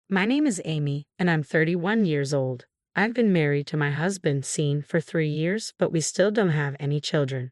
My name is Amy, and I'm 31 years old. I've been married to my husband, Scene, for 3 years, but we still don't have any children.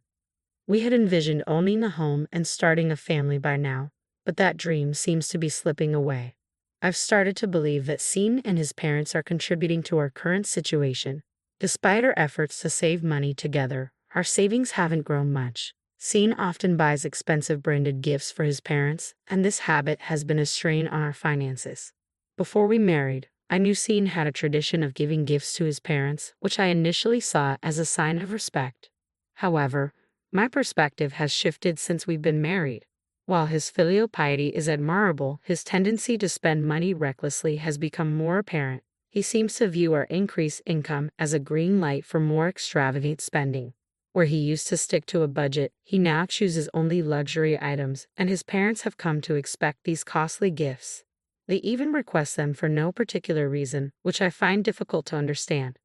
We had envisioned owning a home and starting a family by now, but that dream seems to be slipping away. I've started to believe that Scene and his parents are contributing to our current situation. Despite our efforts to save money together, our savings haven't grown much. Scene often buys expensive branded gifts for his parents, and this habit has been a strain on our finances. Before we married, I knew Scene had a tradition of giving gifts to his parents, which I initially saw as a sign of respect. However, my perspective has shifted since we've been married. While his filial piety is admirable, his tendency to spend money recklessly has become more apparent. He seems to view our increased income as a green light for more extravagant spending. Where he used to stick to a budget, he now chooses only luxury items, and his parents have come to expect these costly gifts. They even request them for no particular reason, which I find difficult to understand.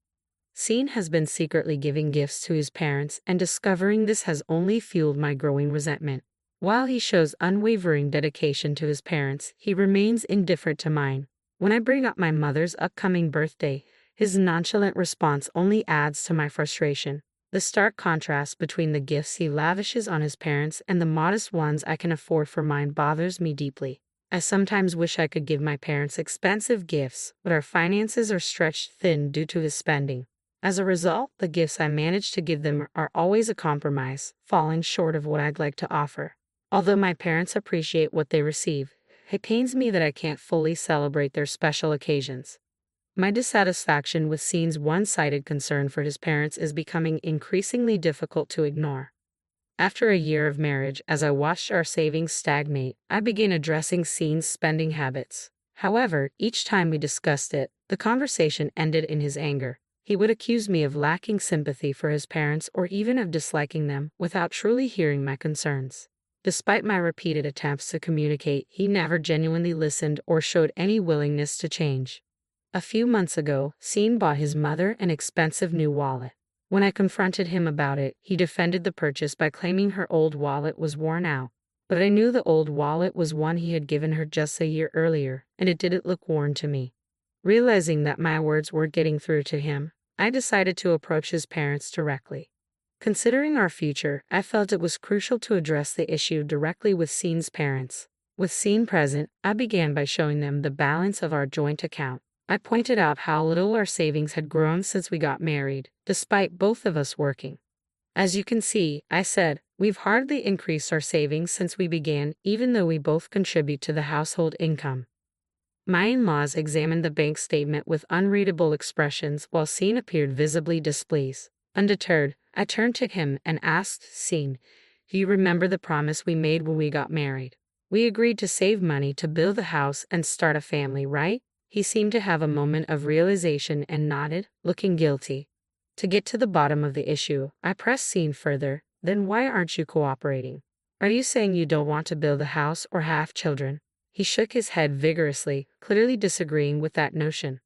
Scene has been secretly giving gifts to his parents, and discovering this has only fueled my growing resentment. While he shows unwavering dedication to his parents, he remains indifferent to mine. When I bring up my mother's upcoming birthday, his nonchalant response only adds to my frustration. The stark contrast between the gifts he lavishes on his parents and the modest ones I can afford for mine bothers me deeply. I sometimes wish I could give my parents expensive gifts, but our finances are stretched thin due to his spending. As a result, the gifts I manage to give them are always a compromise, falling short of what I'd like to offer. Although my parents appreciate what they receive, it pains me that I can't fully celebrate their special occasions. My dissatisfaction with Scene's one-sided concern for his parents is becoming increasingly difficult to ignore. After a year of marriage, as I watched our savings stagnate, I began addressing Scene's spending habits. However, each time we discussed it, the conversation ended in his anger. He would accuse me of lacking sympathy for his parents or even of disliking them without truly hearing my concerns. Despite my repeated attempts to communicate, he never genuinely listened or showed any willingness to change. A few months ago, Scene bought his mother an expensive new wallet. When I confronted him about it, he defended the purchase by claiming her old wallet was worn out. But I knew the old wallet was one he had given her just a year earlier, and it didn't look worn to me. Realizing that my words weren't getting through to him, I decided to approach his parents directly. Considering our future, I felt it was crucial to address the issue directly with Scene's parents. With Scene present, I began by showing them the balance of our joint account. I pointed out how little our savings had grown since we got married, despite both of us working. As you can see, I said, we've hardly increased our savings since we began, even though we both contribute to the household income. My in-laws examined the bank statement with unreadable expressions while Scene appeared visibly displeased. Undeterred, I turned to him and asked Scene, "Do you remember the promise we made when we got married? We agreed to save money to build the house and start a family, right?" He seemed to have a moment of realization and nodded, looking guilty. To get to the bottom of the issue, I pressed Scene further. "Then why aren't you cooperating? Are you saying you don't want to build a house or have children?" He shook his head vigorously, clearly disagreeing with that notion.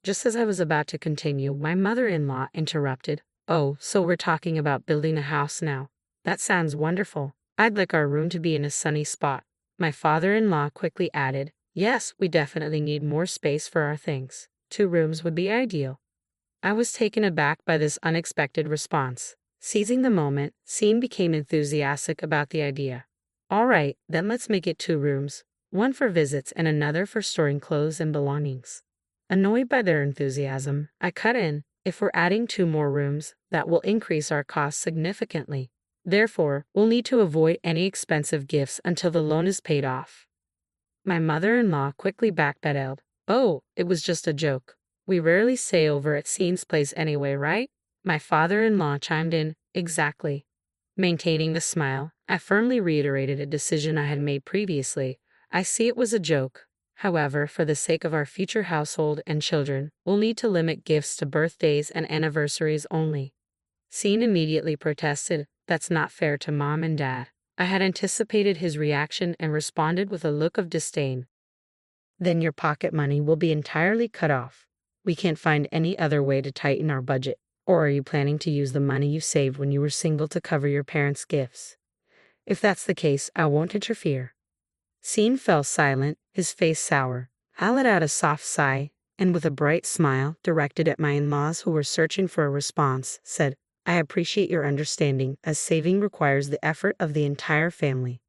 Just as I was about to continue, my mother-in-law interrupted. "Oh, so we're talking about building a house now. That sounds wonderful. I'd like our room to be in a sunny spot." My father-in-law quickly added, "Yes, we definitely need more space for our things. 2 rooms would be ideal." I was taken aback by this unexpected response. Seizing the moment, Scene became enthusiastic about the idea. "All right, then let's make it 2 rooms. One for visits and another for storing clothes and belongings." Annoyed by their enthusiasm, I cut in, "If we're adding 2 more rooms, that will increase our costs significantly. Therefore, we'll need to avoid any expensive gifts until the loan is paid off." My mother-in-law quickly backpedaled. "Oh, it was just a joke. We rarely stay over at Scene's place anyway, right?" My father-in-law chimed in, "Exactly." Maintaining the smile, I firmly reiterated a decision I had made previously. "I see it was a joke. However, for the sake of our future household and children, we'll need to limit gifts to birthdays and anniversaries only." Scene immediately protested, "That's not fair to Mom and Dad." I had anticipated his reaction and responded with a look of disdain. "Then your pocket money will be entirely cut off. We can't find any other way to tighten our budget. Or are you planning to use the money you saved when you were single to cover your parents' gifts? If that's the case, I won't interfere." Scene fell silent, his face sour. I let out a soft sigh, and with a bright smile directed at my in-laws who were searching for a response, said, "I appreciate your understanding, as saving requires the effort of the entire family."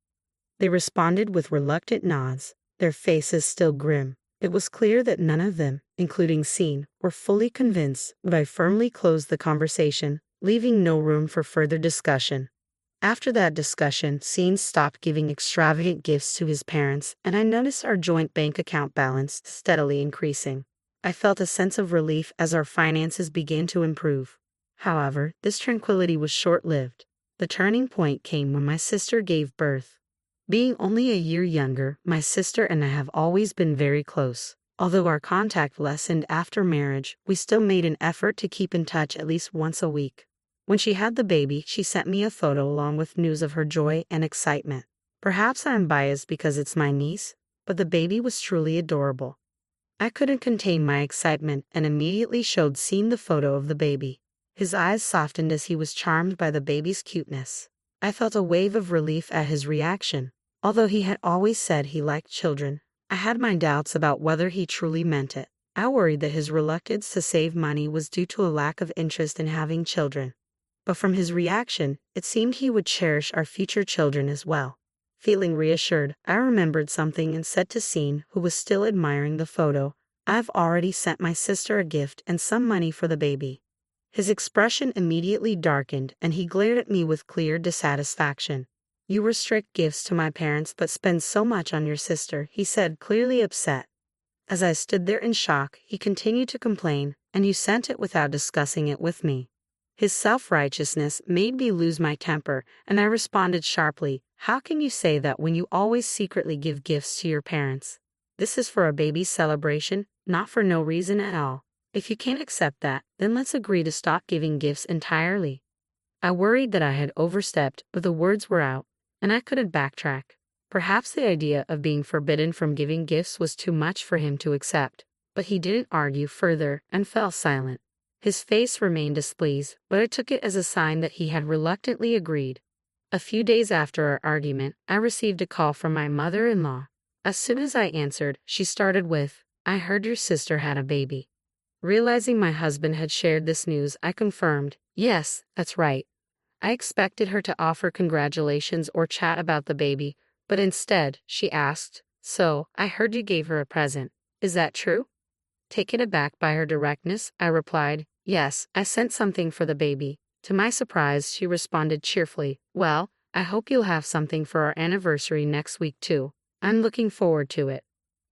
They responded with reluctant nods, their faces still grim. It was clear that none of them, including Scene, were fully convinced, but I firmly closed the conversation, leaving no room for further discussion. After that discussion, Scene stopped giving extravagant gifts to his parents, and I noticed our joint bank account balance steadily increasing. I felt a sense of relief as our finances began to improve. However, this tranquility was short-lived. The turning point came when my sister gave birth. Being only a year younger, my sister and I have always been very close. Although our contact lessened after marriage, we still made an effort to keep in touch at least once a week. When she had the baby, she sent me a photo along with news of her joy and excitement. Perhaps I am biased because it's my niece, but the baby was truly adorable. I couldn't contain my excitement and immediately showed Scene the photo of the baby. His eyes softened as he was charmed by the baby's cuteness. I felt a wave of relief at his reaction. Although he had always said he liked children, I had my doubts about whether he truly meant it. I worried that his reluctance to save money was due to a lack of interest in having children. But from his reaction, it seemed he would cherish our future children as well. Feeling reassured, I remembered something and said to Scene, who was still admiring the photo, "I've already sent my sister a gift and some money for the baby." His expression immediately darkened and he glared at me with clear dissatisfaction. "You restrict gifts to my parents but spend so much on your sister," he said, clearly upset. As I stood there in shock, he continued to complain, "And you sent it without discussing it with me." His self-righteousness made me lose my temper, and I responded sharply, "How can you say that when you always secretly give gifts to your parents? This is for a baby's celebration, not for no reason at all. If you can't accept that, then let's agree to stop giving gifts entirely." I worried that I had overstepped, but the words were out, and I couldn't backtrack. Perhaps the idea of being forbidden from giving gifts was too much for him to accept, but he didn't argue further and fell silent. His face remained displeased, but I took it as a sign that he had reluctantly agreed. A few days after our argument, I received a call from my mother-in-law. As soon as I answered, she started with, "I heard your sister had a baby." Realizing my husband had shared this news, I confirmed, "Yes, that's right." I expected her to offer congratulations or chat about the baby, but instead, she asked, "So, I heard you gave her a present. Is that true?" Taken aback by her directness, I replied, "Yes, I sent something for the baby." To my surprise, she responded cheerfully, "Well, I hope you'll have something for our anniversary next week too. I'm looking forward to it."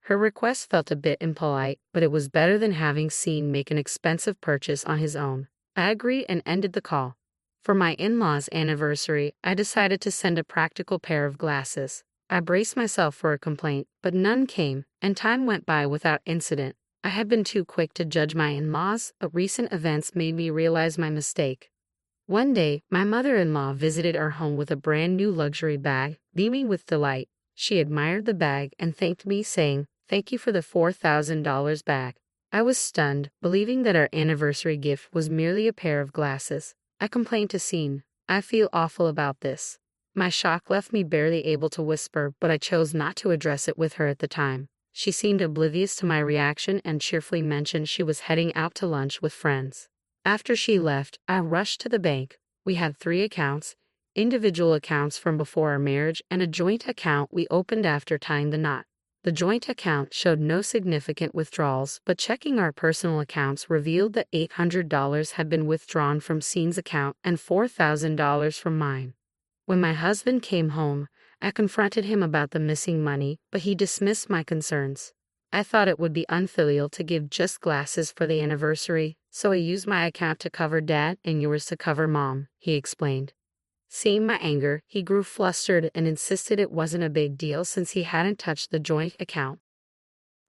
Her request felt a bit impolite, but it was better than having Scene make an expensive purchase on his own. I agreed and ended the call. For my in-laws' anniversary, I decided to send a practical pair of glasses. I braced myself for a complaint, but none came, and time went by without incident. I had been too quick to judge my in-laws, but recent events made me realize my mistake. One day, my mother-in-law visited our home with a brand new luxury bag, beaming with delight. She admired the bag and thanked me, saying, "Thank you for the $4,000 bag." I was stunned, believing that our anniversary gift was merely a pair of glasses. I complained to Scene, "I feel awful about this." My shock left me barely able to whisper, but I chose not to address it with her at the time. She seemed oblivious to my reaction and cheerfully mentioned she was heading out to lunch with friends. After she left, I rushed to the bank. We had 3 accounts, individual accounts from before our marriage and a joint account we opened after tying the knot. The joint account showed no significant withdrawals, but checking our personal accounts revealed that $800 had been withdrawn from Scene's account and $4,000 from mine. When my husband came home, I confronted him about the missing money, but he dismissed my concerns. I thought it would be unfilial to give just glasses for the anniversary, so I used my account to cover Dad and yours to cover Mom, he explained. Seeing my anger, he grew flustered and insisted it wasn't a big deal since he hadn't touched the joint account.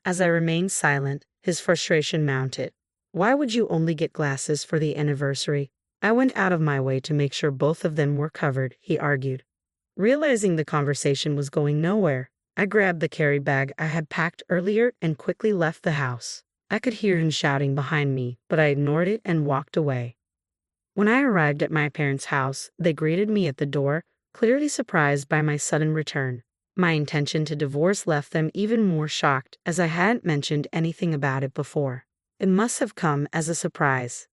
As I remained silent, his frustration mounted. "Why would you only get glasses for the anniversary? I went out of my way to make sure both of them were covered," he argued. Realizing the conversation was going nowhere, I grabbed the carry bag I had packed earlier and quickly left the house. I could hear him shouting behind me, but I ignored it and walked away. When I arrived at my parents' house, they greeted me at the door, clearly surprised by my sudden return. My intention to divorce left them even more shocked, as I hadn't mentioned anything about it before. It must have come as a surprise.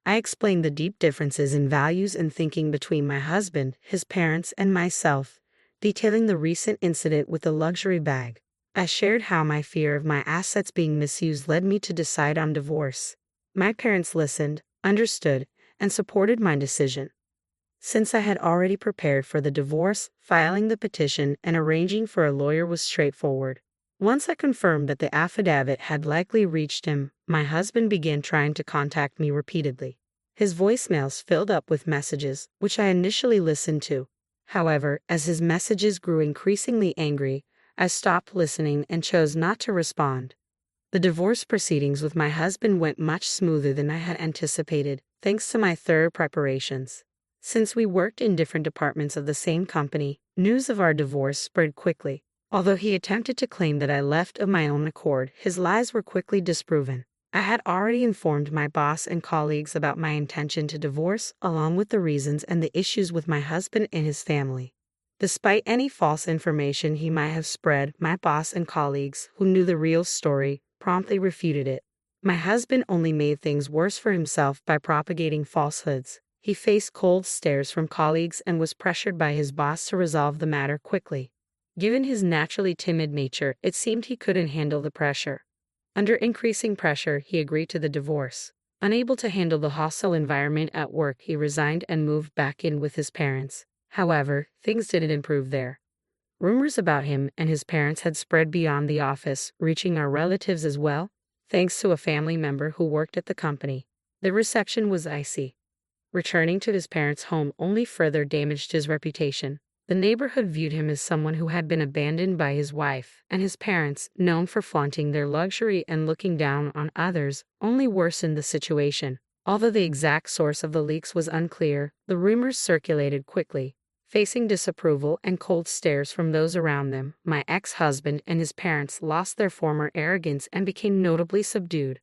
I explained the deep differences in values and thinking between my husband, his parents, and myself, detailing the recent incident with the luxury bag. I shared how my fear of my assets being misused led me to decide on divorce. My parents listened, understood, and supported my decision. Since I had already prepared for the divorce, filing the petition and arranging for a lawyer was straightforward. Once I confirmed that the affidavit had likely reached him, my husband began trying to contact me repeatedly. His voicemails filled up with messages, which I initially listened to. However, as his messages grew increasingly angry, I stopped listening and chose not to respond. The divorce proceedings with my husband went much smoother than I had anticipated, thanks to my thorough preparations. Since we worked in different departments of the same company, news of our divorce spread quickly. Although he attempted to claim that I left of my own accord, his lies were quickly disproven. I had already informed my boss and colleagues about my intention to divorce, along with the reasons and the issues with my husband and his family. Despite any false information he might have spread, my boss and colleagues, who knew the real story, promptly refuted it. My husband only made things worse for himself by propagating falsehoods. He faced cold stares from colleagues and was pressured by his boss to resolve the matter quickly. Given his naturally timid nature, it seemed he couldn't handle the pressure. Under increasing pressure, he agreed to the divorce. Unable to handle the hostile environment at work, he resigned and moved back in with his parents. However, things didn't improve there. Rumors about him and his parents had spread beyond the office, reaching our relatives as well, thanks to a family member who worked at the company. The reception was icy. Returning to his parents' home only further damaged his reputation. The neighborhood viewed him as someone who had been abandoned by his wife, and his parents, known for flaunting their luxury and looking down on others, only worsened the situation. Although the exact source of the leaks was unclear, the rumors circulated quickly. Facing disapproval and cold stares from those around them, my ex-husband and his parents lost their former arrogance and became notably subdued.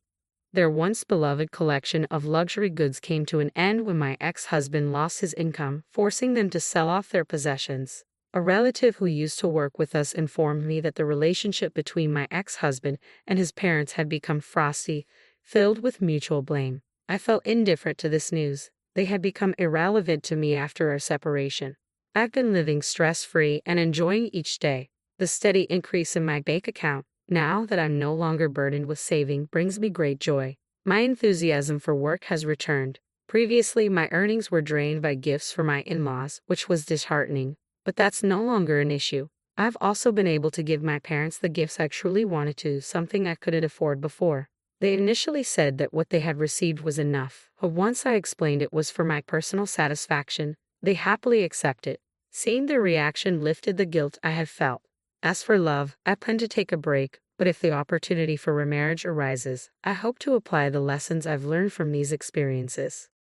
Their once beloved collection of luxury goods came to an end when my ex-husband lost his income, forcing them to sell off their possessions. A relative who used to work with us informed me that the relationship between my ex-husband and his parents had become frosty, filled with mutual blame. I felt indifferent to this news. They had become irrelevant to me after our separation. I've been living stress-free and enjoying each day. The steady increase in my bank account, now that I'm no longer burdened with saving, brings me great joy. My enthusiasm for work has returned. Previously, my earnings were drained by gifts for my in-laws, which was disheartening, but that's no longer an issue. I've also been able to give my parents the gifts I truly wanted to, something I couldn't afford before. They initially said that what they had received was enough, but once I explained it was for my personal satisfaction, they happily accepted. Seeing their reaction lifted the guilt I had felt. As for love, I plan to take a break, but if the opportunity for remarriage arises, I hope to apply the lessons I've learned from these experiences.